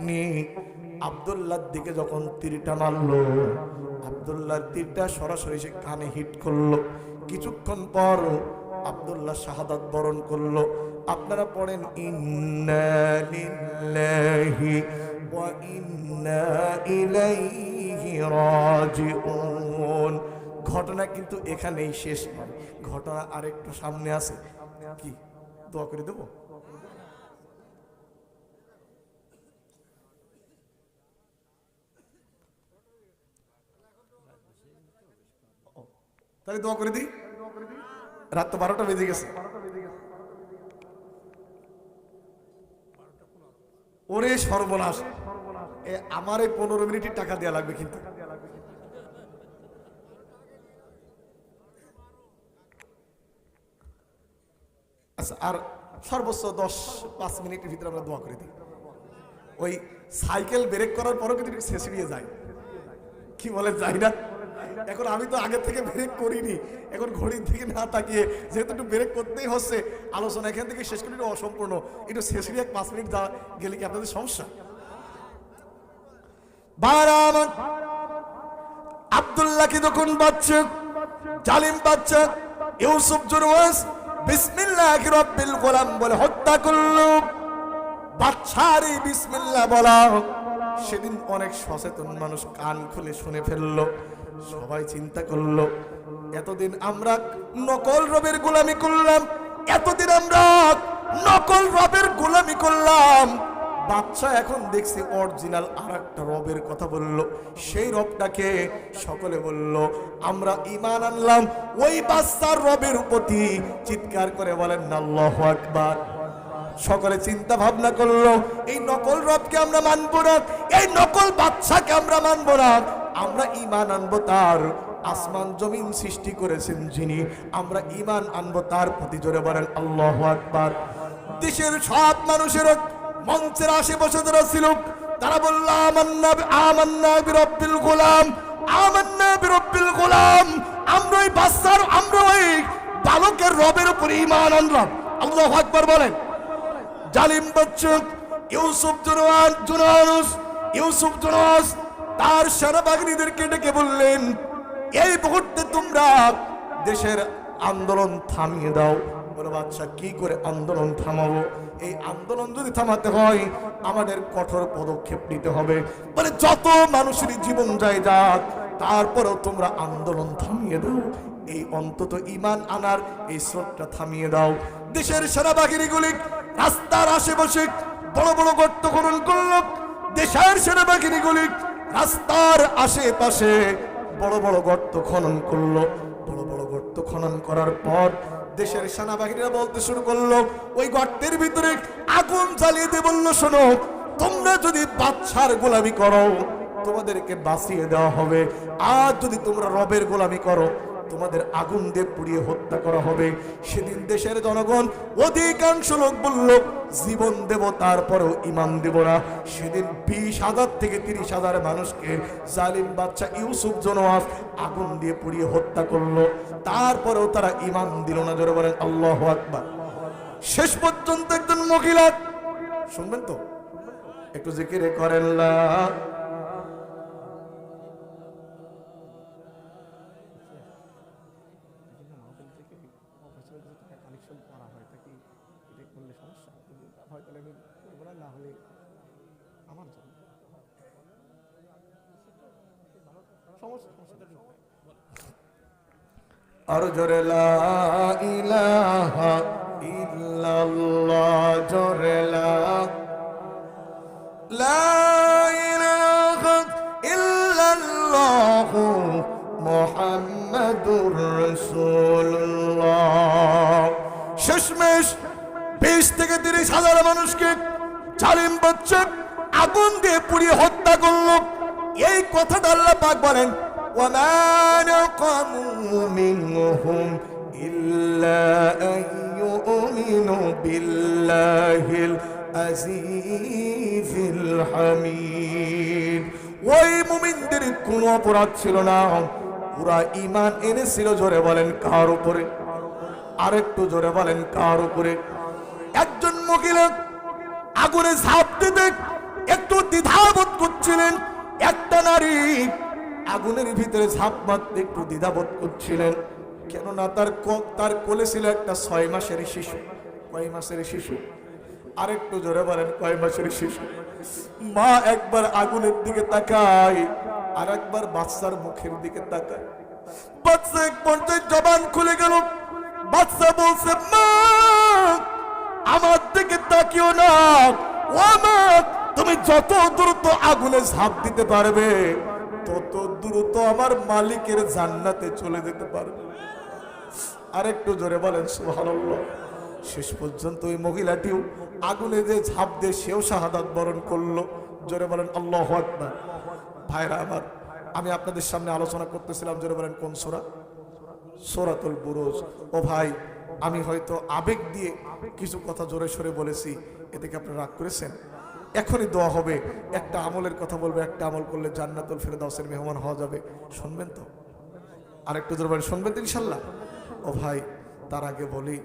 নিয়ে আব্দুল্লাহর দিকে যখন তীরটা মারলো, আব্দুল্লাহর তীরটা সরাসরি সে কানে হিট করলো। কিছুক্ষণ পর আব্দুল্লাহ শাহাদাত বরণ করলো। আপনারা পড়েন ইন্না লিল্লাহি ওয়া ইন্না ইলাইহি রাজিউন। ঘটনা কিন্তু এখানেই শেষ নয়, ঘটনা আরেকটু সামনে আছে। কি দোয়া করে দেবো? তাহলে দোয়া করে দিই। রাত তো 12টা বেজে গেছে। ওরে সর্বনাশ, আমার এই 15 মিনিটের টাকা দেওয়া লাগবে কিন্তু। আচ্ছা, আর সর্বোচ্চ 10-5 মিনিটের ভিতরে আমরা দোয়া করে দিই। ওই সাইকেল ব্রেক করার পরও কিন্তু শেষড়িয়ে যায়, কি বলে যায় না? এখন আমি তো আগে থেকে ব্রেক করিনি, এখন ঘড়ির দিকে না তাকিয়ে যেহেতু একটু ব্রেক করতেই হচ্ছে, আলোচনা এখান থেকে শেষ করি অসম্পূর্ণ, একটু শেষড়িয়ে 5 মিনিট গেলে কি আপনাদের সমস্যা? আব্দুল্লাহকে যখন বাচ্চা, জালিম বাচ্চা ইউসুফ জুরওয়াস বিসমিল্লাহির রাব্বিল গোলাম বলে হত্যা করলো। বাচ্চারে বিসমিল্লাহ বলা, সেদিন অনেক সচেতন মানুষ কান খুলে শুনে ফেললো। সবাই চিন্তা করলো, এতদিন আমরা নকল রবের গোলামি করলাম, এতদিন আমরা নকল রবের গোলামি করলাম। বাচ্চা এখন দেখছি অরিজিনাল আরেকটা রবের কথা বলল। সেই রবটাকে সকলে বলল আমরা ঈমান আনলাম ওই বাচ্চার রবের প্রতি। চিৎকার করে বলেন আল্লাহু আকবার। সকলে চিন্তা ভাবনা করলো, এই নকল রবকে আমরা মানবো না, এই নকল বাচ্চাকে আমরা মানবো না, আমরা ঈমান আনবো তার আসমান জমিন সৃষ্টি করেছেন যিনি, আমরা ঈমান আনবো তার প্রতি। জোরে বলেন আল্লাহু আকবার। দেশের সব মানুষের মঞ্চের আশেপাশে যারা ছিল তারা বলল আমান্না বিরব্বিল গোলাম, আমান্না বিরব্বিল গোলাম, আমরা ওই বাচ্চার, আমরা ওই বালকের রবের উপর ঈমান আনলাম। আল্লাহু আকবার বলেন। জালিম বাচ্চা ইউসুফ জুরওয়াস তার সেনাবাহিনীদেরকে ডেকে বললেন, এই মুহূর্তে তোমরা দেশের আন্দোলন থামিয়ে দাও। বলে বাচ্চা কি করে আন্দোলন থামাবো? এই আন্দোলন যদি থামাতে হয় আমাদের কঠোর পদক্ষেপ নিতে হবে। বলে যত মানুষের জীবন যায় যাক, তারপরেও তোমরা আন্দোলন থামিয়ে দাও, এই অন্তত ঈমান আনার এই স্রোতটা থামিয়ে দাও। দেশের সেনাবাহিনীগুলি রাস্তার আশেপাশে বড় বড় গর্ত খনন করলো। দেশের সেনাবাহিনীগুলি রাস্তার আশেপাশে বড় বড় গর্ত খনন করলো। বড় বড় গর্ত খনন করার পর দেশের সেনাবাহিনীরা বলতে শুরু করলো, ওই গর্তের ভিতরে আগুন জ্বালিয়ে দিয়ে বললো, শোনো, তোমরা যদি বাচ্চার গোলামি করো তোমাদেরকে বাঁচিয়ে দেওয়া হবে, আর যদি তোমরা রবের গোলামি করো তোমাদের আগুন দিয়ে পুড়িয়ে হত্যা করা হবে। সেদিন দেশের জনগণ অধিকাংশ লোক বলল জীবন দেব, তারপরেও ঈমান দেব না। সেদিন 20,000 থেকে 30,000 মানুষকে জালিম বাচ্চা ইউসুফ জুরওয়াস আগুন দিয়ে পুড়িয়ে হত্যা করলো, তারপরেও তারা ঈমান দিল না। জোরে বলেন আল্লাহু আকবার। শেষ পর্যন্ত একজন মহিলা, শুনবেন তো, একটু জিকির করেন লা আর জোরে লা ইলাহা ইল্লাল্লাহ, জোরে লা ইলাহা ইল্লাল্লাহ মুহাম্মাদুর রাসূলুল্লাহ। শেষমেশ 20 থেকে 30,000 মানুষকে জালিম বাচ্চা আগুন দিয়ে পুড়িয়ে হত্যা করলো। এই কথাটা আল্লাহ পাক বলেন, وما نقموا منهم إلا أن يؤمنوا بالله العزيز الحميد। ওই মুমিনদের কোনো অপরাধ ছিল না, ওরা ঈমান এনেছিল। জোরে বলেন কার উপরে? আরেকটু জোরে বলেন কার উপরে? একজন মহিলা আগুনে ঝাঁপ দিতে একটু একটু দ্বিধাবোধ করছিলেন। একটা নারী আগুনের ভিতরে ঝাঁপ মারতে একটু দ্বিধাবোধ করছিলেন, কেননা তার কোলে ছিল একটা 6 মাসের শিশু। কয় মাসের শিশু? আরেকটু জোরে বলেন, কয় মাসের শিশু? মা একবার আগুনের দিকে তাকায়, আর একবার বাচ্চার মুখের দিকে তাকায়। বাচ্চা এক পর্যায়ে জবান খুলে গেল। বাচ্চা বলছে, মা আমার দিকে তাকিও না, ও মা তুমি যত দ্রুত আগুনে ঝাঁপ দিতে পারবে তত দ্রুত আমার মালিকের জান্নাতে চলে যেতে পারবে। আরেকটু জোরে বলেন সুবহানাল্লাহ। শেষ পর্যন্ত ওই মহিলাটিও আগুনে যে ঝাঁপ দিয়ে সেও শাহাদাত বরণ করলো। জোরে বলেন আল্লাহু আকবার। ভাইরা আমার, আমি আপনাদের সামনে আলোচনা করতেছিলাম, জোরে বলেন কোন সূরা? সূরাতুল বুরুজ। ও ভাই, আমি হয়তো আবেগ দিয়ে কিছু কথা জোরে সরে বলেছি, এতে কি আপনারা রাগ করেছেন? এখনই দোয়া হবে, একটা আমলের কথা বলবো, একটা আমল করলে জান্নাতুল ফেরদাউসের মেহমান হওয়া যাবে। শুনবেন তো? আরেকটু জোরে বলেন, শুনবেন তো ইনশাল্লাহ? ও ভাই, তার আগে বলি,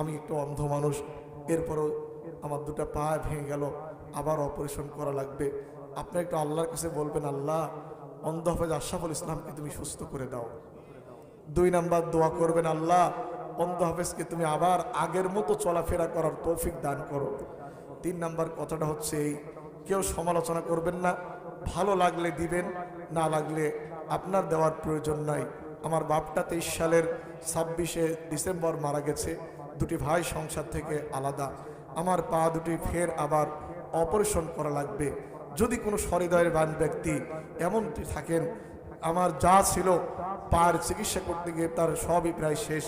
আমি একটু অন্ধ মানুষ, এরপরও আমার দুটো পা ভেঙে গেল, আবার অপারেশন করা লাগবে। আপনি একটু আল্লাহর কাছে বলবেন, আল্লাহ অন্ধ হাফেজ আশরাফুল ইসলামকে তুমি সুস্থ করে দাও। 2 নাম্বার দোয়া করবেন, আল্লাহ অন্ধ হাফেজকে তুমি আবার আগের মতো চলাফেরা করার তৌফিক দান করো। 3 নাম্বার কথাটা হচ্ছে এই, কেউ সমালোচনা করবেন না, ভালো লাগলে দিবেন, না লাগলে আপনার দেওয়ার প্রয়োজন নাই। আমার বাপটা 23 সালের 26শে ডিসেম্বর মারা গেছে। 2টি ভাই সংসার থেকে আলাদা। আমার পা দুটি ফের আবার অপারেশন করা লাগবে। যদি কোনো সহৃদয়ের বান ব্যক্তি এমনটি থাকেন, আমার যা ছিল পার চিকিৎসা করতে গিয়ে তার সবই প্রায় শেষ,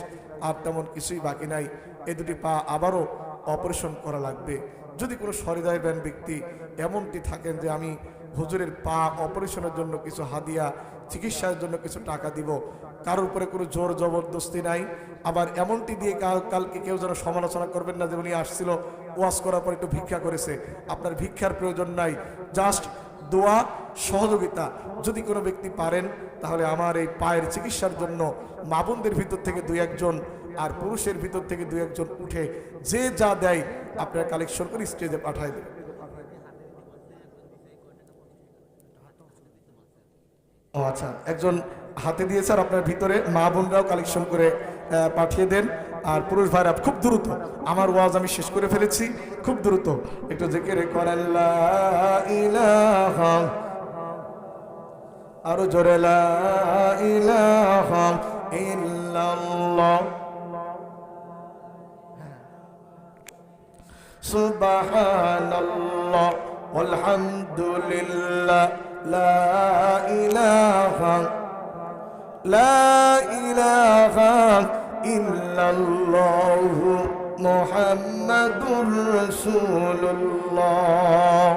আর তেমন কিছুই বাকি নাই, এই 2টি পা আবারও অপারেশন করা লাগবে। যদি কোনো সহৃদয়ের বান ব্যক্তি এমনটি থাকেন যে আমি হুজুরের পা অপারেশনের জন্য কিছু হাদিয়া, চিকিৎসার জন্য কিছু টাকা দিব, কারোর উপরে কোনো জোর জবরদস্তি নাই। আবার এমনটি দিয়ে কালকে কেউ যেন সমালোচনা করবেন না যে উনি আসছিল ওয়াজ করার পর একটু ভিক্ষা করেছে। আপনার ভিক্ষার প্রয়োজন নাই, জাস্ট দোয়া, সহযোগিতা। যদি কোনো ব্যক্তি পারেন তাহলে আমার এই পায়ের চিকিৎসার জন্য মা বোনদের ভিতর থেকে 2-1 জন আর পুরুষের ভিতর থেকে 2-1 জন উঠে যে যা দেয় আপনারা কালেকশন করে স্টেজে পাঠায় দেন। ও আচ্ছা, একজন হাতে দিয়েছে, আর আপনার ভিতরে মা বোনরাও কালেকশন করে পাঠিয়ে দেন। আর পুরুষ ভাইরা খুব দ্রুত, আমার ওয়াজ আমি শেষ করে ফেলেছি, খুব দ্রুত একটু জিকির করেন লা ইলাহা, আরো জোরে লা ইলাহা ইল্লাল্লাহ সুবহানাল্লাহ আলহামদুলিল্লাহ লা ইলাহা ইল্লাল্লাহু মুহাম্মাদুর রাসূলুল্লাহ।